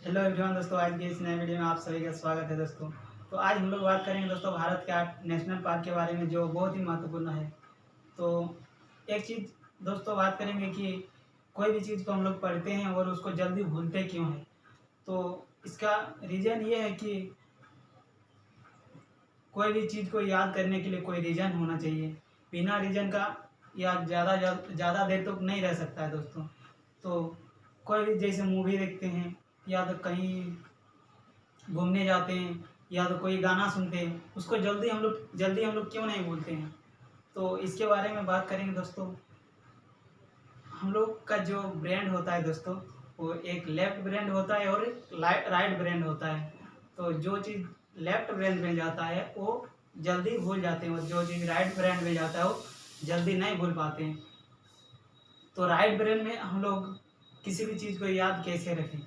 Hello everyone दोस्तों, आज के इस नए वीडियो में आप सभी का स्वागत है दोस्तों। तो आज हम लोग बात करेंगे दोस्तों भारत के 8 नेशनल पार्क के बारे में, जो बहुत ही महत्वपूर्ण है। तो एक चीज़ दोस्तों बात करेंगे कि कोई भी चीज़ को हम लोग पढ़ते हैं और उसको जल्दी भूलते क्यों हैं। तो इसका रीज़न ये है कि कोई भी चीज़ को याद करने के लिए कोई रीज़न होना चाहिए। बिना रीज़न का याद ज़्यादा देर तक नहीं रह सकता है दोस्तों। तो कोई भी जैसे मूवी देखते हैं या तो कहीं घूमने जाते हैं या तो कोई गाना सुनते हैं, उसको जल्दी हम लोग क्यों नहीं भूलते हैं। तो इसके बारे में बात करेंगे दोस्तों। हम लोग का जो ब्रेन होता है दोस्तों, वो एक लेफ्ट ब्रेन होता है और एक राइट ब्रेन होता है। तो जो चीज़ लेफ्ट ब्रेन में जाता है वो जल्दी भूल जाते हैं, और जो चीज़ राइट ब्रेन में जाता है वो जल्दी नहीं भूल पाते हैं। तो राइट ब्रेन में हम लोग किसी भी चीज़ को याद कैसे रखें।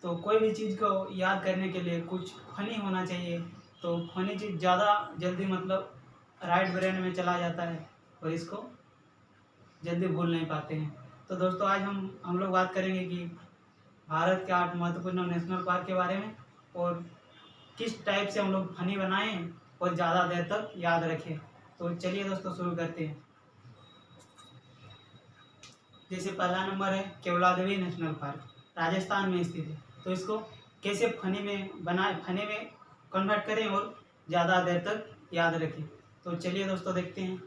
तो कोई भी चीज़ को याद करने के लिए कुछ फनी होना चाहिए। तो फनी चीज़ ज़्यादा जल्दी मतलब राइट ब्रेन में चला जाता है और इसको जल्दी भूल नहीं पाते हैं। तो दोस्तों आज हम लोग बात करेंगे कि भारत के 8 महत्वपूर्ण नेशनल पार्क के बारे में, और किस टाइप से हम लोग फनी बनाएं और ज़्यादा देर तक याद रखें। तो चलिए दोस्तों शुरू करते हैं। जैसे पहला नंबर है केवलादेवी नेशनल पार्क, राजस्थान में स्थित है। तो इसको कैसे फनी में कन्वर्ट करें और ज़्यादा देर तक याद रखें। तो चलिए दोस्तों देखते हैं।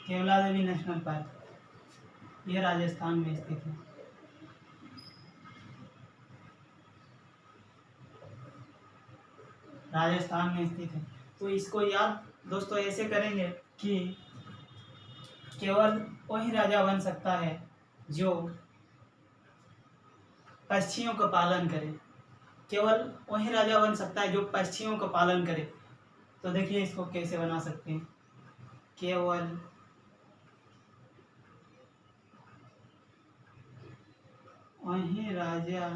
केवलादेवी नेशनल पार्क ये राजस्थान में स्थित है। राजस्थान में स्थित है। तो इसको याद दोस्तों ऐसे करेंगे कि केवल वही राजा बन सकता है जो पक्षियों का पालन करे। केवल वही राजा बन सकता है जो पक्षियों का पालन करे। तो देखिए इसको कैसे बना सकते हैं। केवल वही राजा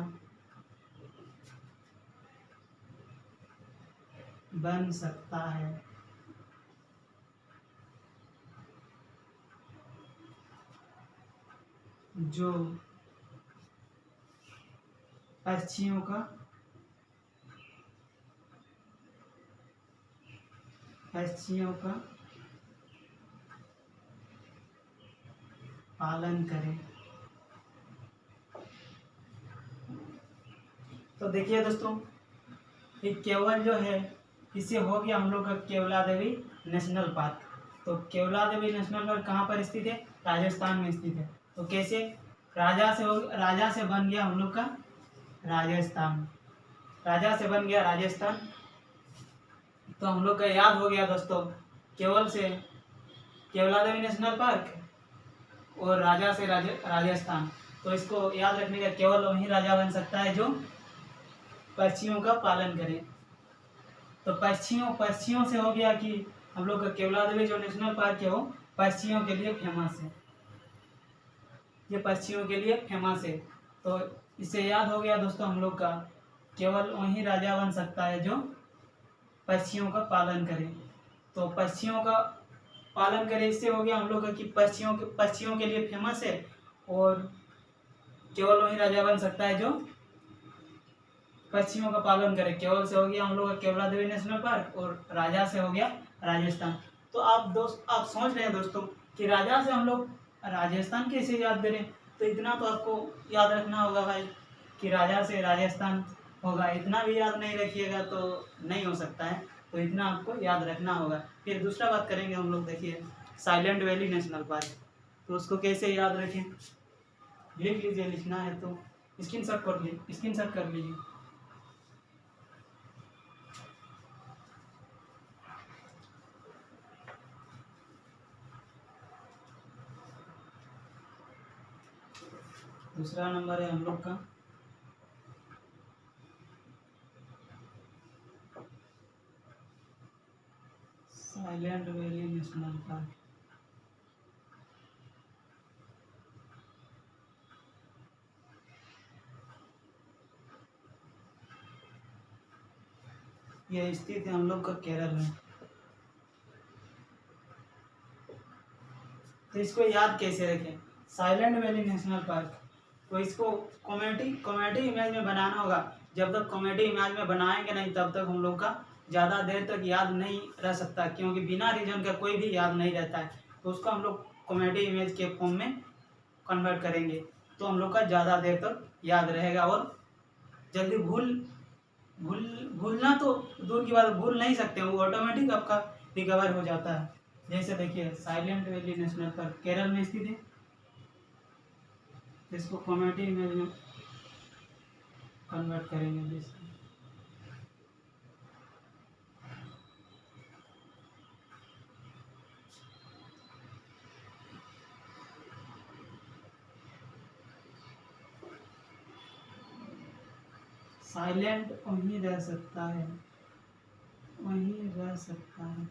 बन सकता है जो पक्षियों का पालन करे। तो देखिए दोस्तों, ये केवल जो है इससे हो गया हम लोग का केवला देवी नेशनल पार्क। तो केवला देवी नेशनल पार्क कहाँ पर स्थित है? राजस्थान में स्थित है। तो कैसे राजा से बन गया हम लोग का राजस्थान। राजा से बन गया राजस्थान। तो हम लोग का याद हो गया दोस्तों, केवल से केवला देवी नेशनल पार्क और राजा से राजस्थान। तो इसको याद रखने का, केवल वही राजा बन सकता है जो पक्षियों का पालन करे। तो पक्षियों से हो गया कि हम लोग का केवला देवी जो नेशनल पार्क है वो पक्षियों के लिए फेमस है। ये पक्षियों के लिए फेमस है। तो इससे याद हो गया दोस्तों हम लोग का, केवल वही राजा बन सकता है जो पक्षियों का पालन करे। तो पक्षियों का पालन करे, इससे हो गया हम लोग का कि पक्षियों के लिए फेमस है, और केवल वही राजा बन सकता है जो पक्षियों का पालन करे। केवल से हो गया हम लोग का केवला देवी नेशनल पार्क, और राजा से हो गया राजस्थान। तो आप सोच रहे हैं दोस्तों कि राजा से हम लोग राजस्थान कैसे याद करें। तो इतना तो आपको याद रखना होगा भाई कि राजा से राजस्थान होगा। इतना भी याद नहीं रखिएगा तो नहीं हो सकता है। तो इतना आपको याद रखना होगा। फिर दूसरा बात करेंगे हम लोग, देखिए साइलेंट वैली नेशनल पार्क। तो उसको कैसे याद रखें, लिख लीजिए। लिखना है तो स्क्रीनशॉट कर लीजिए। दूसरा नंबर है हम लोग का साइलेंट वैली नेशनल पार्क। यह स्थित है हम लोग का केरल में। तो इसको याद कैसे रखें, साइलेंट वैली नेशनल पार्क। तो इसको कॉमेडी इमेज में बनाना होगा। जब तक कॉमेडी इमेज में बनाएंगे नहीं तब तक हम लोग का ज़्यादा देर तक याद नहीं रह सकता, क्योंकि बिना रीजन का कोई भी याद नहीं रहता है। तो उसको हम लोग कॉमेडी इमेज के फॉर्म में कन्वर्ट करेंगे तो हम लोग का ज़्यादा देर तक याद रहेगा। और जल्दी भूलना तो दूर की बात, भूल नहीं सकते, वो ऑटोमेटिक आपका रिकवर हो जाता है। जैसे देखिए silent valley national park Kerala में स्थित है। इसको कॉमेडी इमेज में कन्वर्ट करेंगे जैसे साइलेंट वहीं रह सकता है, वहीं रह सकता है।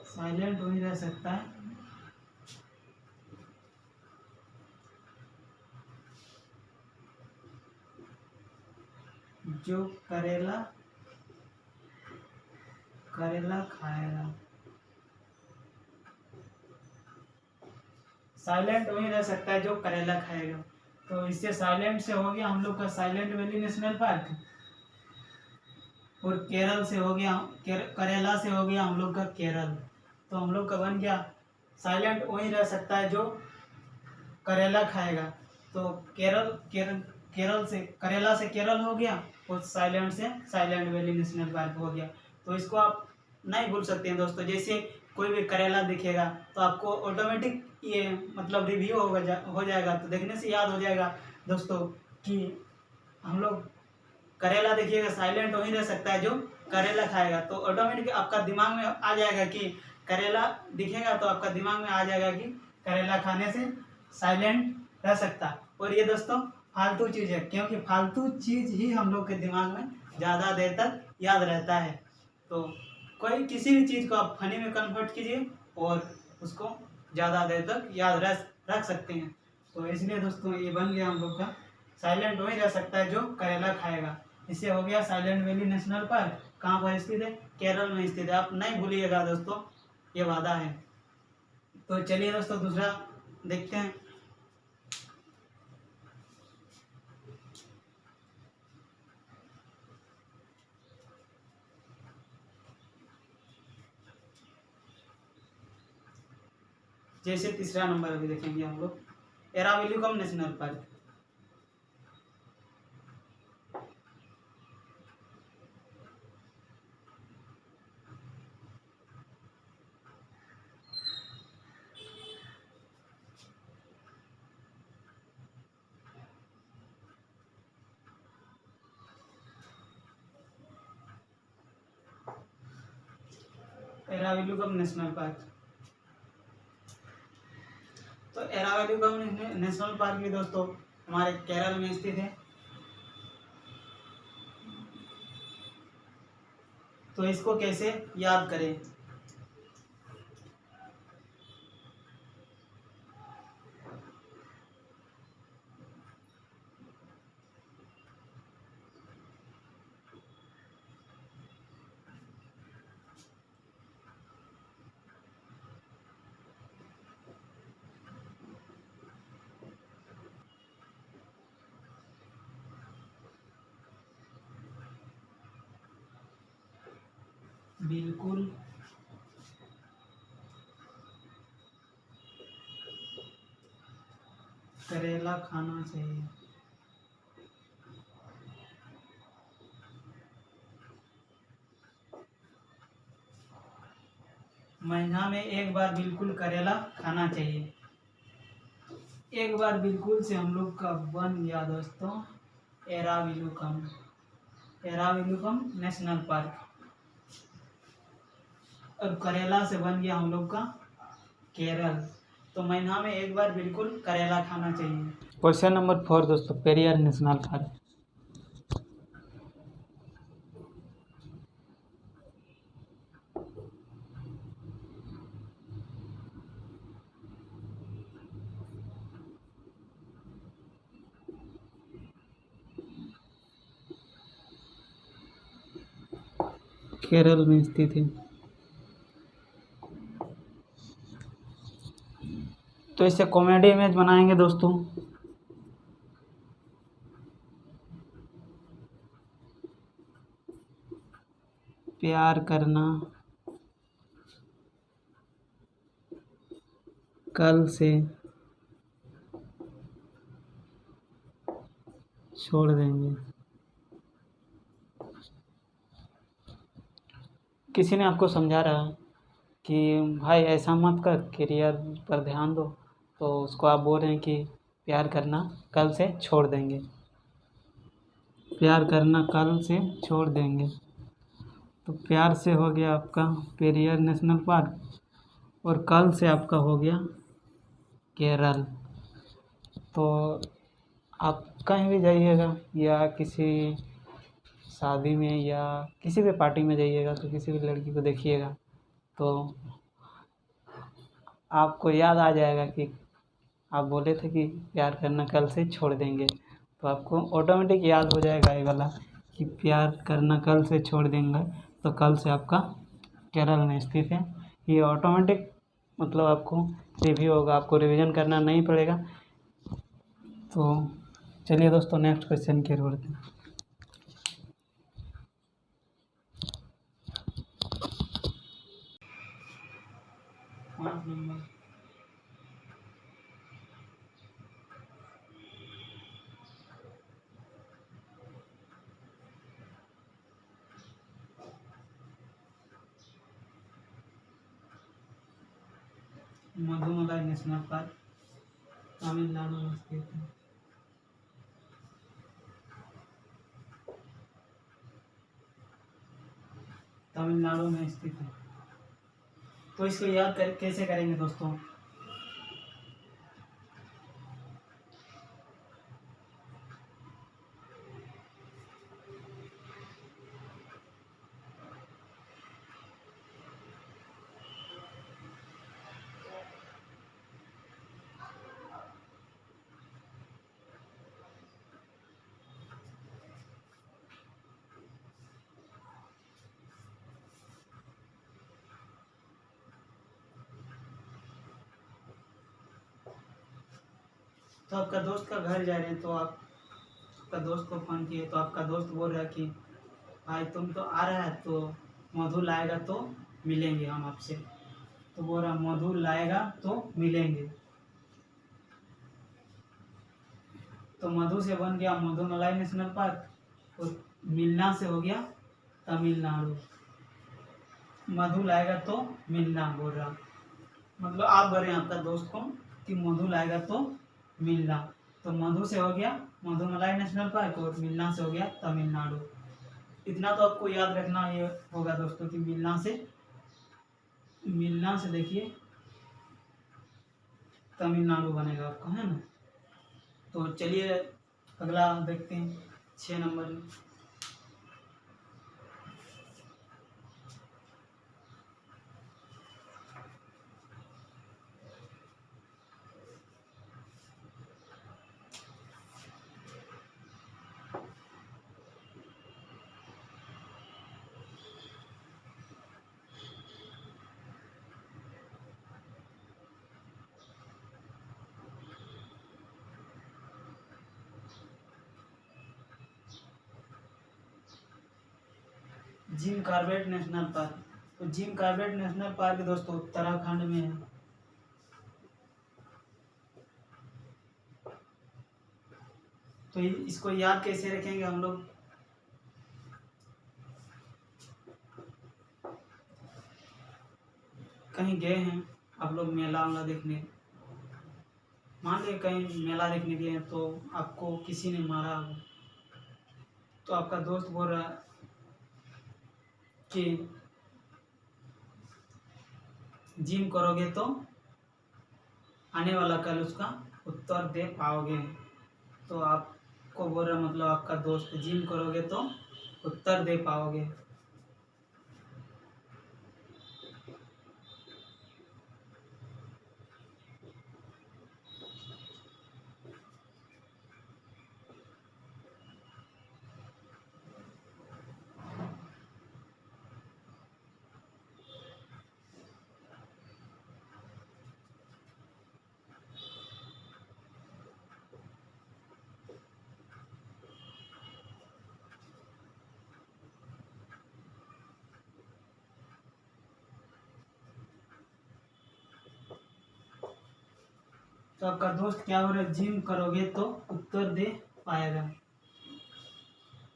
साइलेंट वहीं रह सकता है जो करेला खाएगा। साइलेंट वहीं रह सकता है जो करेला खाएगा। तो इससे साइलेंट से हो गया हम लोग का साइलेंट वैली नेशनल पार्क, और केरल से हो गया करेला से हो गया हम लोग का केरल। तो हम लोग का बन गया साइलेंट वहीं रह सकता है जो करेला खाएगा। तो केरल से करेला से केरल हो गया, और साइलेंट से साइलेंट वैली नेशनल पार्क हो गया। तो इसको आप नहीं भूल सकते हैं दोस्तों। जैसे कोई भी करेला दिखेगा तो आपको ऑटोमेटिक ये मतलब रिव्यू हो जाएगा, तो देखने से याद हो जाएगा दोस्तों कि हम लोग करेला देखिएगा साइलेंट वहीं रह सकता है जो करेला खाएगा। तो ऑटोमेटिक आपका दिमाग में आ जाएगा कि करेला दिखेगा तो आपका दिमाग में आ जाएगा कि करेला खाने से साइलेंट रह सकता है। और ये दोस्तों फालतू चीज़ है, क्योंकि फालतू चीज़ ही हम लोग के दिमाग में ज़्यादा देर तक याद रहता है। तो कोई किसी भी चीज़ को आप फनी में कन्वर्ट कीजिए और उसको ज़्यादा देर तक याद रख सकते हैं। तो इसलिए दोस्तों ये बन गया हम लोग का साइलेंट वही रह सकता है जो करेला खाएगा। इससे हो गया साइलेंट वैली नेशनल पार्क कहाँ पर स्थित है, केरल में स्थित है। आप नहीं भूलिएगा दोस्तों, ये वादा है। तो चलिए दोस्तों दूसरा देखते हैं। जैसे तीसरा नंबर अभी देखेंगे हम लोग एराविलुकम नेशनल पार्क। एराविलुकम नेशनल पार्क, तो एराविलुकम नेशनल पार्क भी दोस्तों हमारे केरल में स्थित है। तो इसको कैसे याद करें, बिल्कुल करेला खाना चाहिए। महीना में एक बार बिल्कुल करेला खाना चाहिए। एक बार बिल्कुल से हम लोग का बन गया दोस्तों एराविलुकम नेशनल पार्क। और करेला से बन गया हम लोग का केरल। तो महीना में एक बार बिल्कुल करेला खाना चाहिए। क्वेश्चन नंबर 4 दोस्तों पेरियार नेशनल पार्क। केरल में स्थित है। तो इससे कॉमेडी इमेज बनाएंगे दोस्तों। प्यार करना कल से छोड़ देंगे। किसी ने आपको समझा रहा कि भाई ऐसा मत कर, करियर पर ध्यान दो, तो उसको आप बोल रहे हैं कि प्यार करना कल से छोड़ देंगे। प्यार करना कल से छोड़ देंगे। तो प्यार से हो गया आपका पेरियार नेशनल पार्क, और कल से आपका हो गया केरल। तो आप कहीं भी जाइएगा या किसी शादी में या किसी भी पार्टी में जाइएगा तो किसी भी लड़की को देखिएगा तो आपको याद आ जाएगा कि आप बोले थे कि प्यार करना कल से छोड़ देंगे। तो आपको ऑटोमेटिक याद हो जाएगा ये वाला कि प्यार करना कल से छोड़ देंगे। तो कल से आपका केरल में स्थित है। ये ऑटोमेटिक मतलब आपको रिव्यू होगा, आपको रिवीजन करना नहीं पड़ेगा। तो चलिए दोस्तों नेक्स्ट क्वेश्चन की ओर बढ़ते हैं। पाँच number Mudumalai national park Tamil Nadu में स्थित है। तमिलनाडु में स्थित है। तो इसको कैसे करेंगे दोस्तों। तो आपका दोस्त का घर जा रहे हैं तो आपका दोस्त को फ़ोन किए तो आपका दोस्त बोल रहा है कि भाई तुम तो आ रहा है तो मधु लाएगा तो मिलेंगे हम आपसे। तो बोल रहा मधु लाएगा तो मिलेंगे। तो मधु से बन गया मधुमलाई नेशनल पार्क और मिलना से हो गया तमिलनाडु। मधु लाएगा तो मिलना बोल रहा, मतलब आप बोल रहे हैं आपका दोस्त को कि मधु लाएगा तो मिलना। तो मधु से हो गया मधुमलाई नेशनल पार्क और मिलना से हो गया तमिलनाडु। इतना तो आपको याद रखना ये होगा दोस्तों कि मिलना से देखिए तमिलनाडु बनेगा आपका, है ना। तो चलिए अगला देखते हैं 6 नंबर में। Jim Corbett national park. तो जिम कॉर्बेट नेशनल पार्क दोस्तों उत्तराखंड में है। तो इसको याद कैसे रखेंगे हम लोग। कहीं गए हैं आप लोग मेला वेला देखने, मान लीजिए कहीं मेला देखने गए हैं तो आपको किसी ने मारा होगा। तो आपका दोस्त बोल रहा है कि जिम करोगे तो आने वाला कल उसका उत्तर दे पाओगे। तो आपको बोल रहा मतलब आपका दोस्त जिम करोगे तो उत्तर दे पाओगे। तो आपका दोस्त क्या हो रहा है, जिम करोगे तो उत्तर दे पाएगा।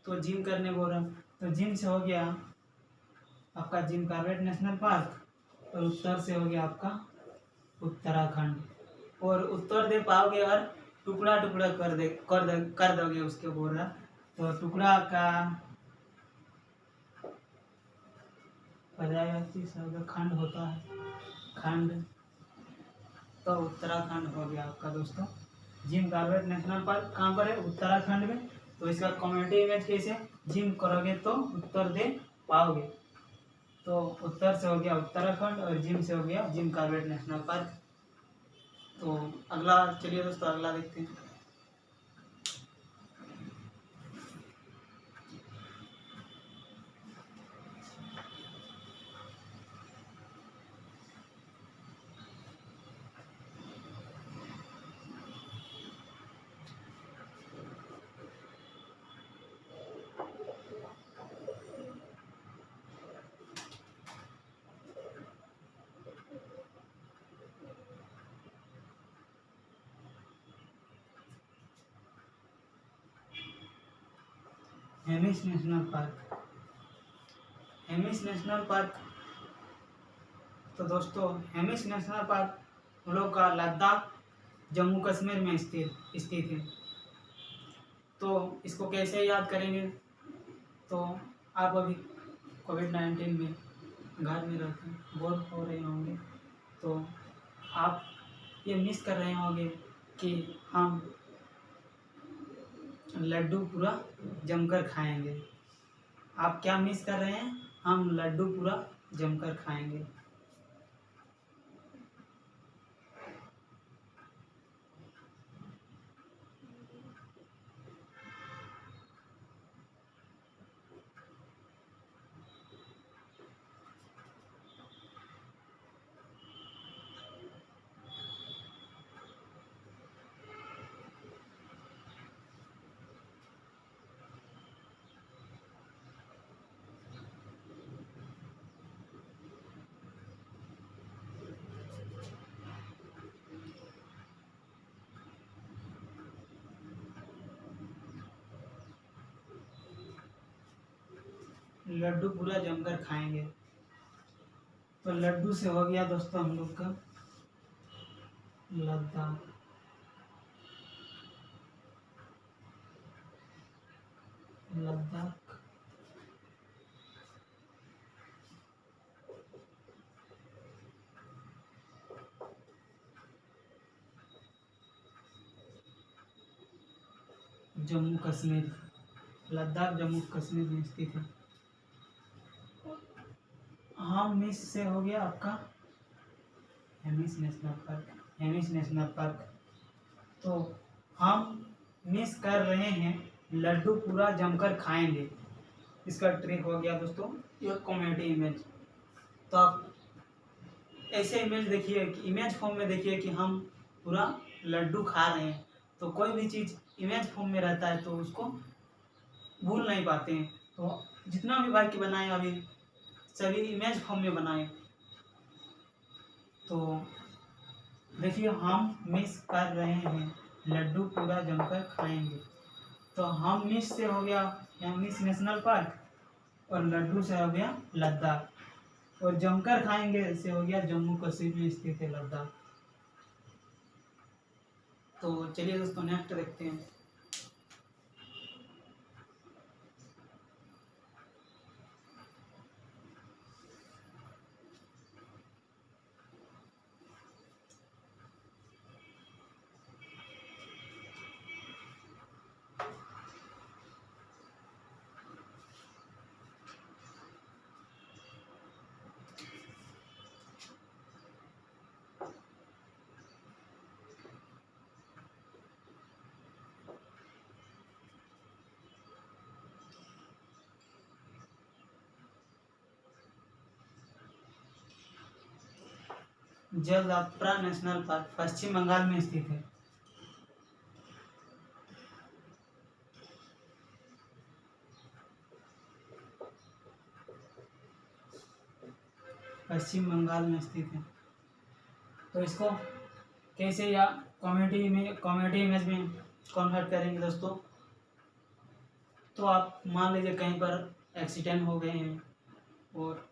तो जिम करने बोल रहा, तो जिम से हो गया आपका जिम कॉर्बेट नेशनल पार्क, और उत्तर से हो गया आपका उत्तराखंड। और उत्तर दे पाओगे और टुकड़ा टुकड़ा कर दोगे उसके बोल रहा। तो टुकड़ा का पर्यायवाची शब्द खंड होता है, खंड। तो उत्तराखंड हो गया आपका दोस्तों। जिम कॉर्बेट नेशनल पार्क कहाँ पर है, उत्तराखंड में। तो इसका कम्युनिटी इमेज कैसे, जिम करोगे तो उत्तर दे पाओगे। तो उत्तर से हो गया उत्तराखंड और जिम से हो गया जिम कॉर्बेट नेशनल पार्क। तो अगला चलिए दोस्तों अगला देखते हैं। Hemis national park, Hemis national park. तो दोस्तों हेमिस नेशनल पार्क हम लोग का लद्दाख जम्मू कश्मीर में स्थित है। तो इसको कैसे याद करेंगे, तो आप अभी कोविड-19 में घर में रहते हैं, बोर हो रहे होंगे, तो आप ये मिस कर रहे होंगे कि हम लड्डू पूरा जमकर खाएंगे। आप क्या मिस कर रहे हैं, हम लड्डू पूरा जमकर खाएंगे। लड्डू पूरा जमकर खाएंगे। तो लड्डू से हो गया दोस्तों हम लोग का लद्दाख, लद्दाख। जम्मू कश्मीर, लद्दाख जम्मू कश्मीर में स्थित है। हाँ मिस से हो गया आपका Hemis national park, Hemis national park. तो हम मिस कर रहे हैं, लड्डू पूरा जमकर खाएंगे। इसका ट्रिक हो गया दोस्तों ये कॉमेडी इमेज। तो आप ऐसे इमेज देखिए कि इमेज फॉर्म में देखिए कि हम पूरा लड्डू खा रहे हैं। तो कोई भी चीज़ इमेज फॉर्म में रहता है तो उसको भूल नहीं पाते हैं। तो जितना भी वाक्य बनाए अभी सभी इमेज फॉर्म में बनाए। तो देखिए हम मिस कर रहे हैं, लड्डू पूरा जमकर खाएंगे। तो हम मिस से हो गया हेमिस नेशनल पार्क और लड्डू से हो गया लद्दाख, और जमकर खाएंगे से हो गया जम्मू कश्मीर में स्थित है लद्दाख। तो चलिए दोस्तों नेक्स्ट देखते हैं। जलदापाड़ा नेशनल पार्क पश्चिम बंगाल में स्थित है। पश्चिम बंगाल में स्थित है। तो इसको कैसे कॉमेडी इमेज में कन्वर्ट करेंगे दोस्तों। तो आप मान लीजिए कहीं पर एक्सीडेंट हो गए हैं और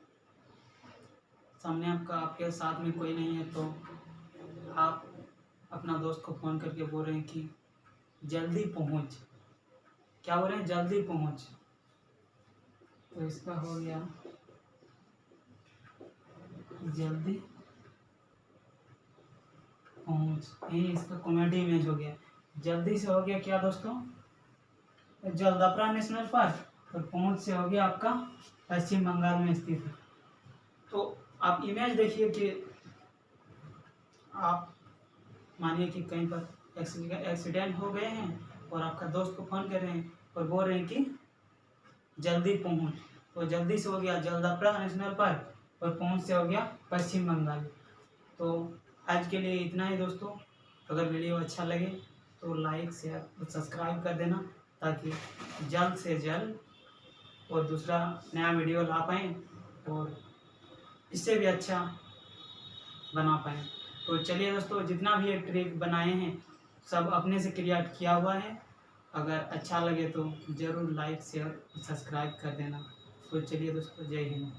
सामने आपके साथ में कोई नहीं है, तो आप अपना दोस्त को फ़ोन करके बोल रहे हैं कि जल्दी पहुंच, क्या बोल रहे हैं, जल्दी पहुंच। तो इसका हो गया जल्दी पहुंच, ये इसका कॉमेडी इमेज हो गया। जल्दी से हो गया क्या दोस्तों, जल्दापारा नेशनल पार्क, और पहुंच से हो गया आपका पश्चिम बंगाल में स्थित है। तो आप इमेज देखिए कि आप मानिए कि कहीं पर एक्सीडेंट हो गए हैं और आपका दोस्त को फ़ोन कर रहे हैं और बोल रहे हैं कि जल्दी पहुंच। तो जल्दी से हो गया जल्दापारा नेशनल पार्क और पहुंच से हो गया पश्चिम बंगाल। तो आज के लिए इतना ही दोस्तों। अगर वीडियो अच्छा लगे तो लाइक शेयर और सब्सक्राइब कर देना, ताकि जल्द से जल्द और दूसरा नया वीडियो ला पाएँ और इससे भी अच्छा बना पाएँ। तो चलिए दोस्तों, जितना भी ये ट्रिक बनाए हैं सब अपने से क्रिएट किया हुआ है। अगर अच्छा लगे तो ज़रूर लाइक शेयर सब्सक्राइब कर देना। तो चलिए दोस्तों, जय हिंद।